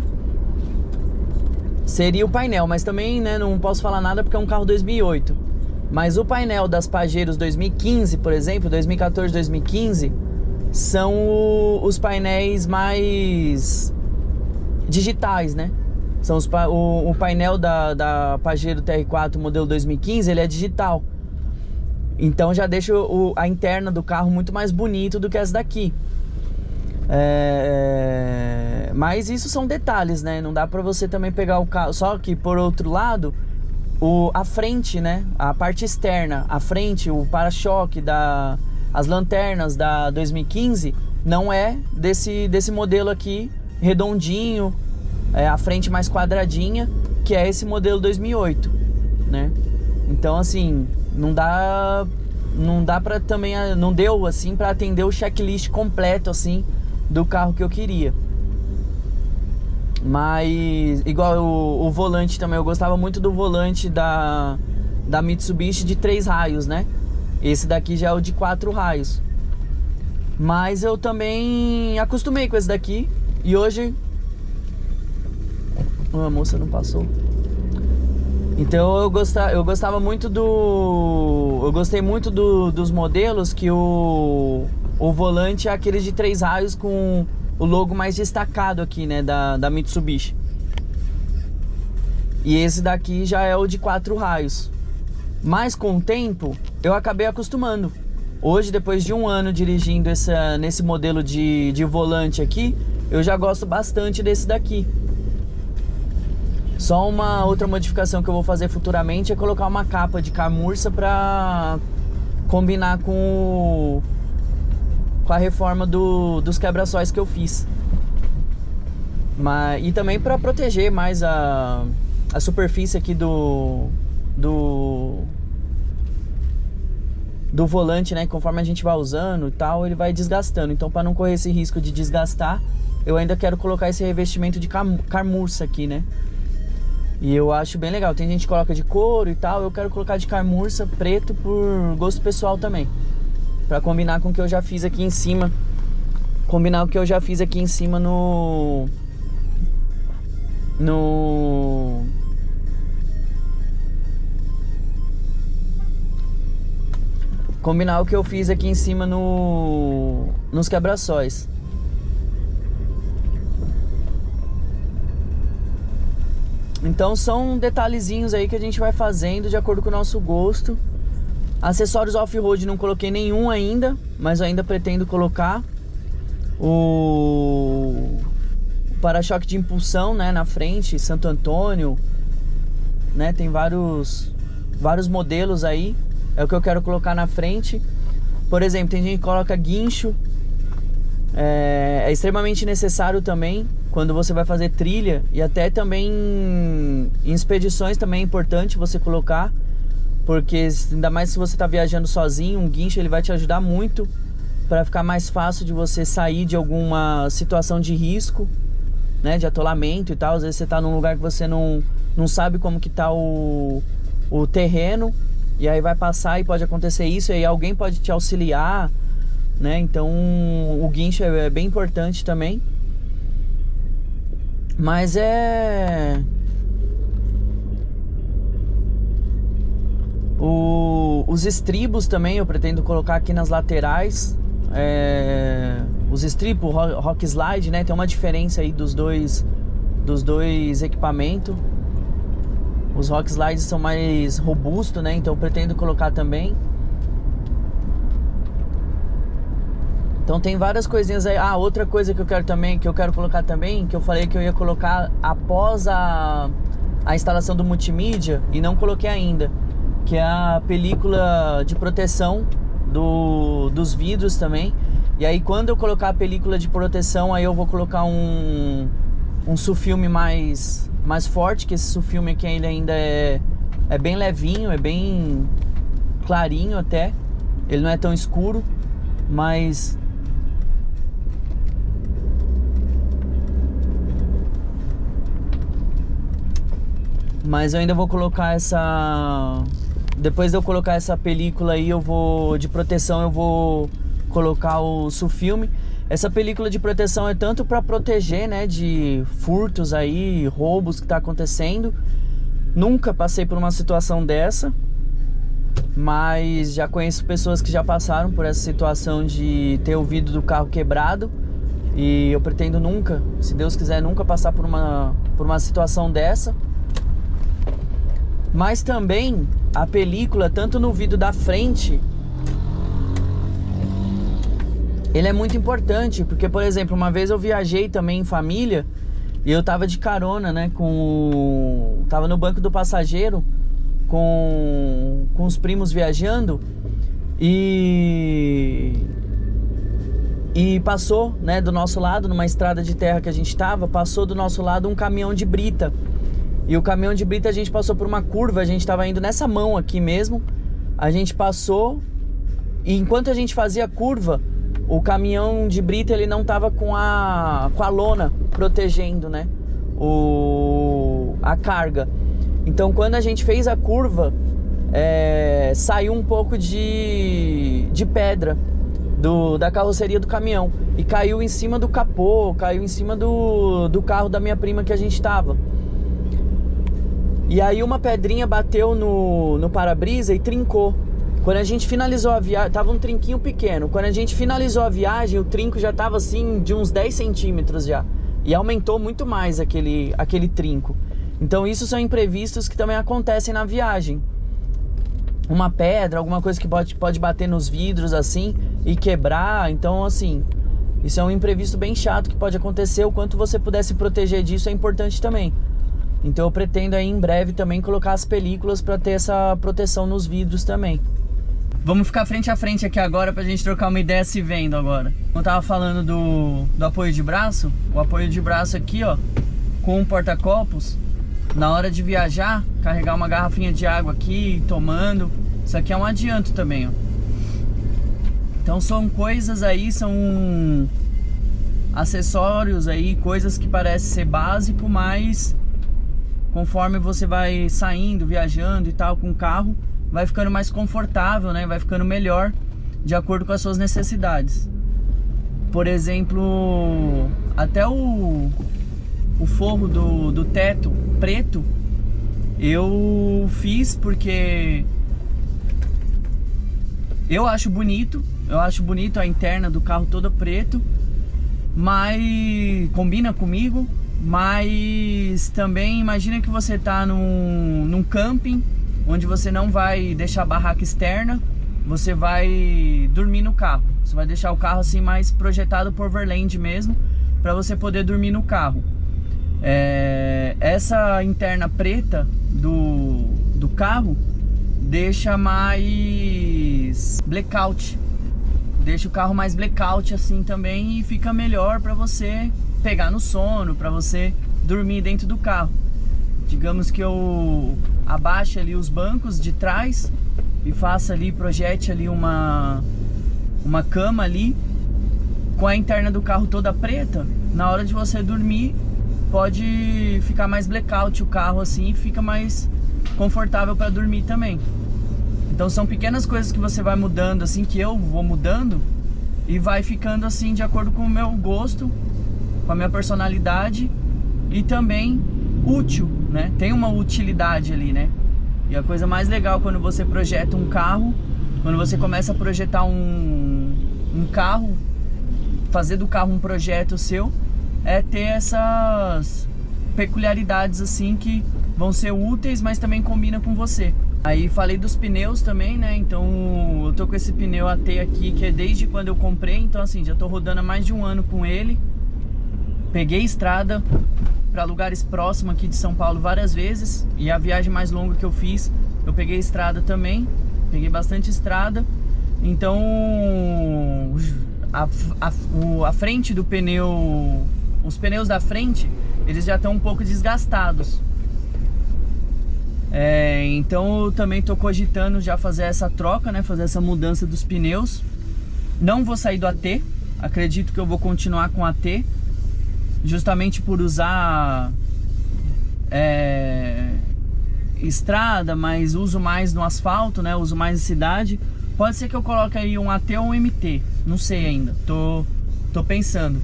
seria o painel, mas também, né, não posso falar nada porque é um carro 2008. Mas o painel das Pajeros 2015, por exemplo, 2014, 2015, são os painéis mais digitais, né? São o painel da Pajero TR4 modelo 2015, ele é digital. Então já deixa a interna do carro muito mais bonito do que essa daqui. Mas isso são detalhes, né? Não dá pra você também pegar o carro. Só que, por outro lado, a frente, né? A parte externa, a frente, o para-choque, as lanternas da 2015 não é desse modelo aqui, redondinho, a frente mais quadradinha, que é esse modelo 2008, né? Então, assim, não dá pra também, não deu, assim, pra atender o checklist completo, assim, do carro que eu queria. Mas, igual o volante também, eu gostava muito do volante da Mitsubishi de 3 raios, né? Esse daqui já é o de 4 raios. Mas eu também acostumei com esse daqui. E hoje... a moça não passou. Então eu gostava muito eu gostei muito dos modelos que o volante é aquele de 3 raios com o logo mais destacado aqui, né, da Mitsubishi. E esse daqui já é o de 4 raios. Mas com o tempo eu acabei acostumando. Hoje, depois de um ano dirigindo nesse modelo de volante aqui, eu já gosto bastante desse daqui. Só uma outra modificação que eu vou fazer futuramente é colocar uma capa de camurça para combinar com a reforma dos quebra-sóis que eu fiz. E também para proteger mais a superfície aqui do volante, né? Conforme a gente vai usando e tal, ele vai desgastando. Então, para não correr esse risco de desgastar, eu ainda quero colocar esse revestimento de camurça aqui, né? E eu acho bem legal. Tem gente que coloca de couro e tal, eu quero colocar de camurça preto por gosto pessoal também, pra combinar com o que eu já fiz aqui em cima. Combinar o que eu já fiz aqui em cima combinar o que eu fiz aqui em cima nos quebra-sóis. Então são detalhezinhos aí que a gente vai fazendo de acordo com o nosso gosto. Acessórios off-road não coloquei nenhum ainda, mas eu ainda pretendo colocar. O para-choque de impulsão, né, na frente, Santo Antônio, né, tem vários modelos aí, é o que eu quero colocar na frente. Por exemplo, tem gente que coloca guincho, é extremamente necessário também quando você vai fazer trilha, e até também em expedições também é importante você colocar, porque ainda mais se você está viajando sozinho, um guincho ele vai te ajudar muito para ficar mais fácil de você sair de alguma situação de risco, né, de atolamento e tal. Às vezes você está num lugar que você não sabe como que tá o terreno, e aí vai passar e pode acontecer isso, e aí alguém pode te auxiliar, né? Então o guincho é bem importante também. Mas os estribos também eu pretendo colocar aqui nas laterais. Os estribos, rock slide, né? Tem uma diferença aí dos dois equipamentos. Os rock slides são mais robustos, né? Então eu pretendo colocar também. Então tem várias coisinhas aí. Ah, outra coisa que eu quero colocar também, que eu falei que eu ia colocar após a instalação do multimídia e não coloquei ainda, que é a película de proteção dos vidros também. E aí quando eu colocar a película de proteção, aí eu vou colocar um sulfilme mais forte, que esse sulfilme aqui ainda é bem levinho, é bem clarinho até. Ele não é tão escuro, mas eu ainda vou colocar essa... Depois de eu colocar essa película aí, de proteção, eu vou colocar o sulfilme. Essa película de proteção é tanto para proteger, né, de furtos aí, roubos que tá acontecendo. Nunca passei por uma situação dessa, mas já conheço pessoas que já passaram por essa situação de ter o vidro do carro quebrado. E eu pretendo nunca, se Deus quiser, nunca passar por uma situação dessa. Mas também a película, tanto no vidro da frente, ele é muito importante, porque, por exemplo, uma vez eu viajei também em família e eu tava de carona, né, tava no banco do passageiro com os primos viajando e passou, né, do nosso lado, numa estrada de terra que a gente tava, passou do nosso lado um caminhão de brita. E o caminhão de brita, a gente passou por uma curva, a gente tava indo nessa mão aqui mesmo, a gente passou, e enquanto a gente fazia a curva, o caminhão de brita ele não tava com a lona protegendo, né, a carga. Então quando a gente fez a curva, saiu um pouco de pedra da carroceria do caminhão e caiu em cima do capô, caiu em cima do carro da minha prima que a gente tava. E aí uma pedrinha bateu no para-brisa e trincou. Quando a gente finalizou a viagem, tava um trinquinho pequeno. Quando a gente finalizou a viagem, o trinco já tava assim de uns 10 centímetros já. E aumentou muito mais aquele trinco. Então isso são imprevistos que também acontecem na viagem. Uma pedra, alguma coisa que pode bater nos vidros assim e quebrar. Então assim, isso é um imprevisto bem chato que pode acontecer. O quanto você puder se proteger disso é importante também. Então eu pretendo aí em breve também colocar as películas para ter essa proteção nos vidros também. Vamos ficar frente a frente aqui agora pra gente trocar uma ideia se vendo agora. Eu tava falando do apoio de braço. O apoio de braço aqui, ó, com um porta-copos. Na hora de viajar, carregar uma garrafinha de água aqui, tomando. Isso aqui é um adianto também, ó. Então são coisas aí, são acessórios aí, coisas que parecem ser básico, mas conforme você vai saindo, viajando e tal com o carro, vai ficando mais confortável, né? Vai ficando melhor de acordo com as suas necessidades. Por exemplo, até o forro do teto preto eu fiz porque eu acho bonito a interna do carro toda preto, mas combina comigo, Mas também imagina que você tá num camping, onde você não vai deixar a barraca externa, você vai dormir no carro. Você vai deixar o carro assim mais projetado por overland mesmo, para você poder dormir no carro. Essa interna preta do carro deixa mais blackout, deixa o carro mais blackout assim também, e fica melhor para você pegar no sono, para você dormir dentro do carro. Digamos que eu abaixe ali os bancos de trás e faça ali, projete ali uma cama ali com a interna do carro toda preta. Na hora de você dormir pode ficar mais blackout o carro assim, e fica mais confortável para dormir também. Então são pequenas coisas que você vai mudando assim, que eu vou mudando, e vai ficando assim de acordo com o meu gosto, com a minha personalidade, e também útil, né? Tem uma utilidade ali, né? E a coisa mais legal quando você projeta um carro, quando você começa a projetar um carro, fazer do carro um projeto seu, é ter essas peculiaridades assim que vão ser úteis, mas também combina com você. Aí falei dos pneus também, né? Então eu tô com esse pneu AT aqui, que é desde quando eu comprei. Então assim, já tô rodando há mais de um ano com ele. Peguei estrada para lugares próximos aqui de São Paulo várias vezes. E a viagem mais longa que eu fiz, eu peguei estrada também. Peguei bastante estrada. Então a frente do pneu, os pneus da frente, eles já estão um pouco desgastados. Então eu também tô cogitando já fazer essa troca, né? Fazer essa mudança dos pneus. Não vou sair do AT. Acredito que eu vou continuar com AT, justamente por usar estrada, mas uso mais no asfalto, né? Uso mais em cidade. Pode ser que eu coloque aí um AT ou um MT. Não sei ainda. Tô pensando.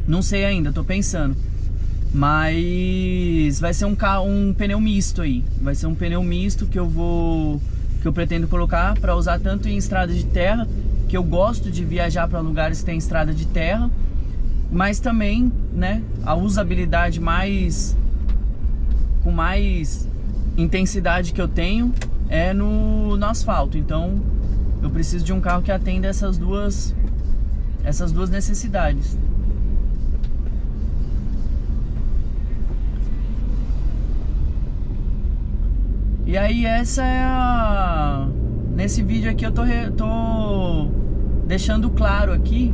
Não sei ainda, tô pensando. Mas vai ser um pneu misto aí. Vai ser um pneu misto que eu pretendo colocar para usar tanto em estrada de terra, que eu gosto de viajar para lugares que tem estrada de terra, mas também, né, a usabilidade com mais intensidade que eu tenho é no asfalto. Então eu preciso de um carro que atenda essas duas necessidades. E aí nesse vídeo aqui eu tô deixando claro aqui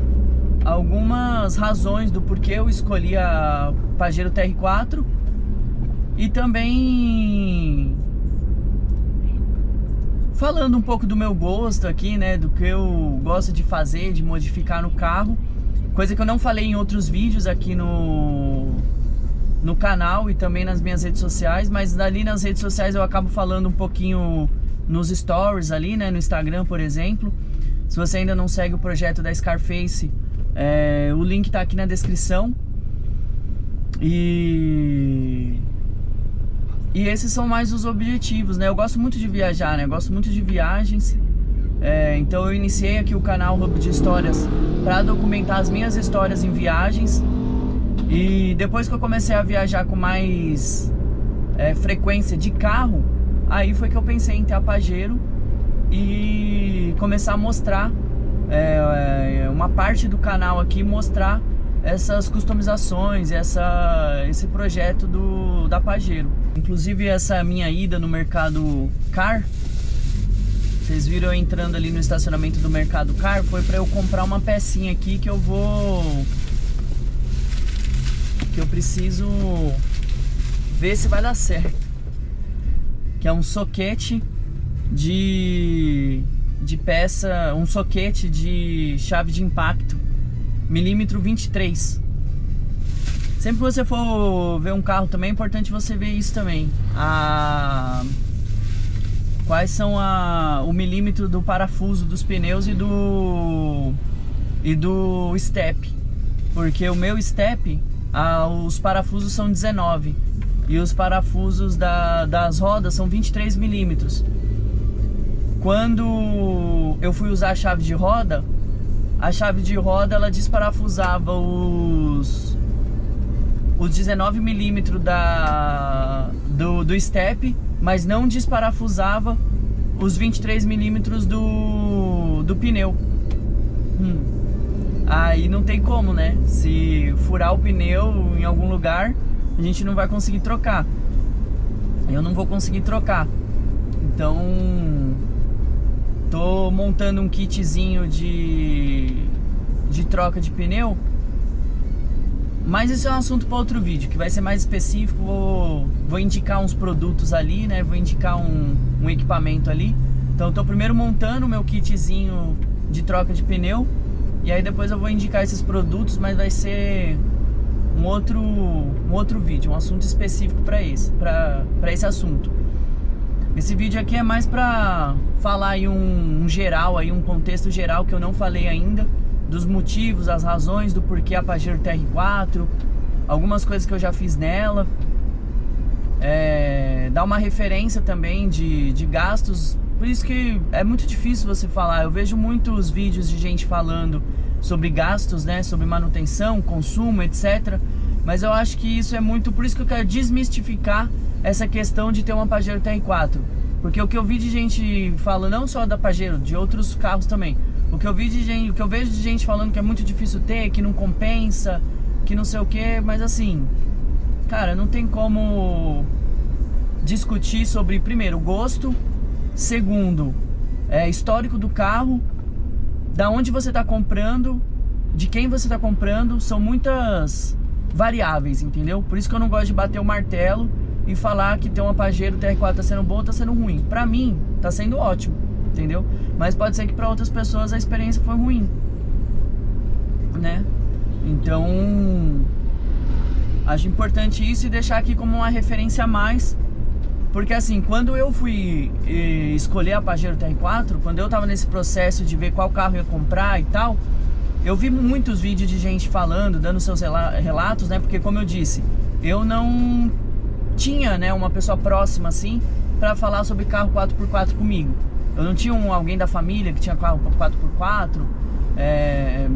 algumas razões do porquê eu escolhi a Pajero TR4, e também falando um pouco do meu gosto aqui, né, do que eu gosto de fazer, de modificar no carro, coisa que eu não falei em outros vídeos aqui no canal e também nas minhas redes sociais, mas ali nas redes sociais eu acabo falando um pouquinho nos stories ali, né, no Instagram, por exemplo. Se você ainda não segue o projeto da Scarface, o link tá aqui na descrição. E esses são mais os objetivos, né? Eu gosto muito de viajar, né? Eu gosto muito de viagens. Então eu iniciei aqui o canal Hub de Histórias para documentar as minhas histórias em viagens. E depois que eu comecei a viajar com mais frequência de carro, aí foi que eu pensei em ter a Pajero e começar a mostrar uma parte do canal aqui, mostrar essas customizações, esse projeto da Pajero. Inclusive essa minha ida no Mercado Car, vocês viram eu entrando ali no estacionamento do Mercado Car, foi para eu comprar uma pecinha aqui que eu preciso ver se vai dar certo, que é um soquete de peça, um soquete de chave de impacto milímetro 23. Sempre que você for ver um carro também é importante você ver isso também, quais são o milímetro do parafuso dos pneus e do step, porque o meu step, os parafusos são 19 e os parafusos das rodas são 23 milímetros. Quando eu fui usar a chave de roda ela desparafusava os 19mm do step, mas não desparafusava os 23mm do pneu. Aí não tem como, né? Se furar o pneu em algum lugar, a gente não vai conseguir trocar. Eu não vou conseguir trocar. Então, tô montando um kitzinho de troca de pneu. Mas isso é um assunto para outro vídeo, que vai ser mais específico. Vou indicar uns produtos ali, né? Vou indicar um equipamento ali. Então eu tô primeiro montando o meu kitzinho de troca de pneu. E aí depois eu vou indicar esses produtos, mas vai ser um outro vídeo, um assunto específico para esse assunto. Esse vídeo aqui é mais para falar aí um geral, aí um contexto geral que eu não falei ainda, dos motivos, as razões do porquê a Pajero TR4, algumas coisas que eu já fiz nela, dar uma referência também de gastos. Por isso que é muito difícil você falar. Eu vejo muitos vídeos de gente falando sobre gastos, né, sobre manutenção, consumo, etc. Mas eu acho que isso é muito... Por isso que eu quero desmistificar essa questão de ter uma Pajero TR4. Porque o que eu vi de gente falando, não só da Pajero, de outros carros também, o que eu vejo de gente falando que é muito difícil ter, que não compensa, que não sei o que, mas assim, cara, não tem como discutir sobre, primeiro, gosto, segundo, histórico do carro, da onde você está comprando, de quem você está comprando, são muitas variáveis, entendeu? Por isso que eu não gosto de bater o martelo e falar que ter uma Pajero TR4 tá sendo bom ou tá sendo ruim. Pra mim, tá sendo ótimo, entendeu? Mas pode ser que para outras pessoas a experiência foi ruim, né? Então, acho importante isso e deixar aqui como uma referência a mais. Porque assim, quando eu fui escolher a Pajero TR4, quando eu tava nesse processo de ver qual carro eu ia comprar e tal, eu vi muitos vídeos de gente falando, dando seus relatos, né? Porque como eu disse, eu não tinha, né, uma pessoa próxima assim pra falar sobre carro 4x4 comigo. Eu não tinha alguém da família que tinha carro 4x4,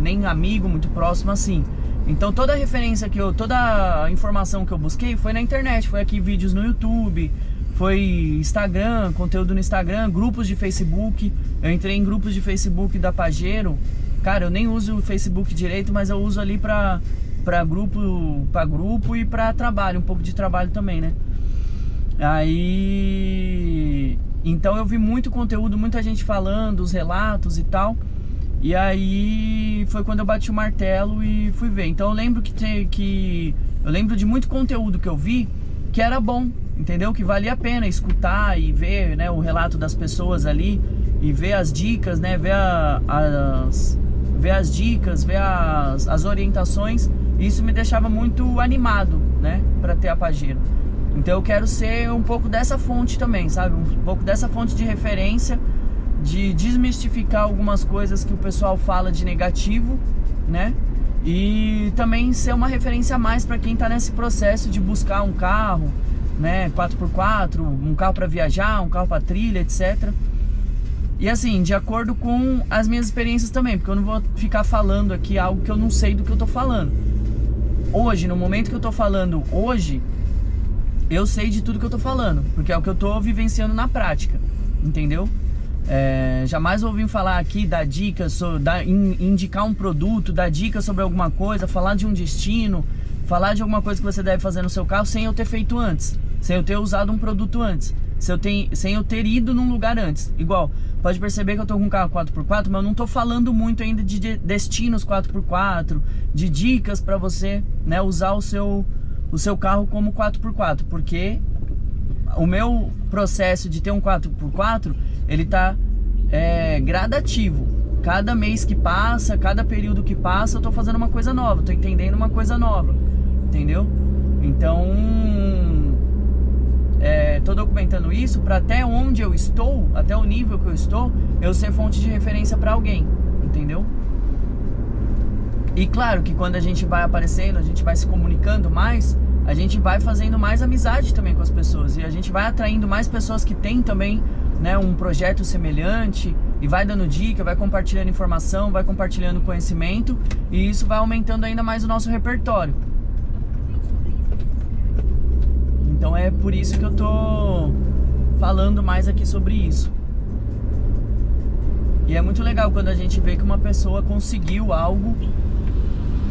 nem amigo muito próximo assim. Então toda a referência toda a informação que eu busquei foi na internet, foi aqui vídeos no YouTube, foi Instagram, conteúdo no Instagram, grupos de Facebook. Eu entrei em grupos de Facebook da Pajero. Cara, eu nem uso o Facebook direito, mas eu uso ali pra grupo e pra trabalho, um pouco de trabalho também, né? Aí... Então eu vi muito conteúdo, muita gente falando, os relatos e tal. E aí foi quando eu bati o martelo e fui ver. Então eu lembro eu lembro de muito conteúdo que eu vi que era bom, entendeu? Que valia a pena escutar e ver, né, o relato das pessoas ali e ver as dicas, né? Ver as dicas, ver as orientações. E isso me deixava muito animado, né, para ter a Pajero. Então eu quero ser um pouco dessa fonte também, sabe? Um pouco dessa fonte de referência, de desmistificar algumas coisas que o pessoal fala de negativo, né? E também ser uma referência a mais para quem tá nesse processo de buscar um carro, né, 4x4, um carro para viajar, um carro para trilha, etc. E assim, de acordo com as minhas experiências também, porque eu não vou ficar falando aqui algo que eu não sei do que eu tô falando. Hoje, no momento que eu tô falando hoje, eu sei de tudo que eu tô falando, porque é o que eu tô vivenciando na prática, entendeu? Jamais ouvi falar aqui, dar dicas, indicar um produto, dar dicas sobre alguma coisa, falar de um destino, falar de alguma coisa que você deve fazer no seu carro sem eu ter feito antes, sem eu ter usado um produto antes, sem eu ter ido num lugar antes. Igual, pode perceber que eu tô com um carro 4x4, mas eu não tô falando muito ainda de destinos 4x4, de dicas pra você, né, usar o seu carro como 4x4, porque o meu processo de ter um 4x4, ele tá gradativo. Cada mês que passa, cada período que passa, eu tô fazendo uma coisa nova, tô entendendo uma coisa nova, entendeu? Então, tô documentando isso para até onde eu estou, até o nível que eu estou, eu ser fonte de referência para alguém, entendeu? E claro que quando a gente vai aparecendo, a gente vai se comunicando mais, a gente vai fazendo mais amizade também com as pessoas, e a gente vai atraindo mais pessoas que têm também, né, um projeto semelhante, e vai dando dica, vai compartilhando informação, vai compartilhando conhecimento, e isso vai aumentando ainda mais o nosso repertório. Então é por isso que eu tô falando mais aqui sobre isso. E é muito legal quando a gente vê que uma pessoa conseguiu algo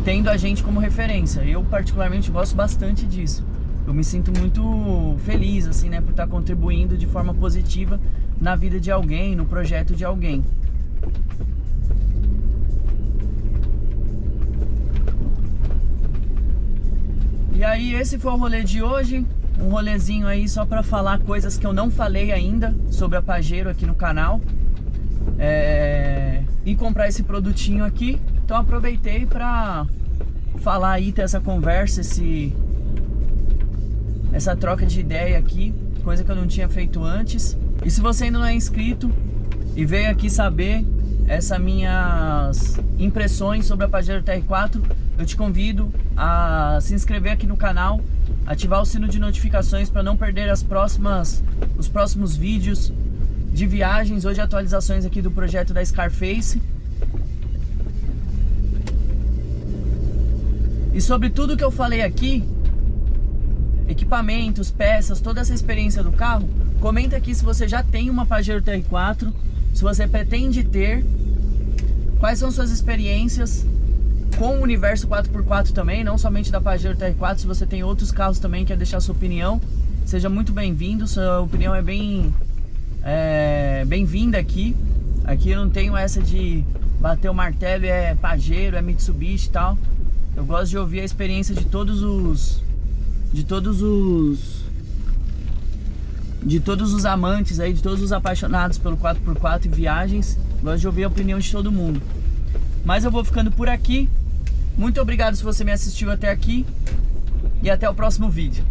tendo a gente como referência. Eu particularmente gosto bastante disso. Eu me sinto muito feliz, assim, né, por estar contribuindo de forma positiva na vida de alguém, no projeto de alguém. E aí esse foi o rolê de hoje, um rolezinho aí só pra falar coisas que eu não falei ainda sobre a Pajero aqui no canal. E comprar esse produtinho aqui. Então aproveitei pra falar aí, ter essa conversa, essa troca de ideia aqui, coisa que eu não tinha feito antes. E se você ainda não é inscrito e veio aqui saber essas minhas impressões sobre a Pajero TR4, eu te convido a se inscrever aqui no canal, ativar o sino de notificações para não perder os próximos vídeos de viagens. Hoje atualizações aqui do projeto da Scarface. E sobre tudo que eu falei aqui, equipamentos, peças, toda essa experiência do carro, comenta aqui se você já tem uma Pajero TR4, se você pretende ter, quais são suas experiências com o universo 4x4 também, não somente da Pajero TR4. Se você tem outros carros também, quer deixar sua opinião, seja muito bem-vindo. Sua opinião é bem-vinda aqui. Aqui eu não tenho essa de bater o martelo, é Pajero, é Mitsubishi e tal. Eu gosto de ouvir a experiência de todos os amantes aí, de todos os apaixonados pelo 4x4 e viagens. Gosto de ouvir a opinião de todo mundo. Mas eu vou ficando por aqui. Muito obrigado se você me assistiu até aqui e até o próximo vídeo.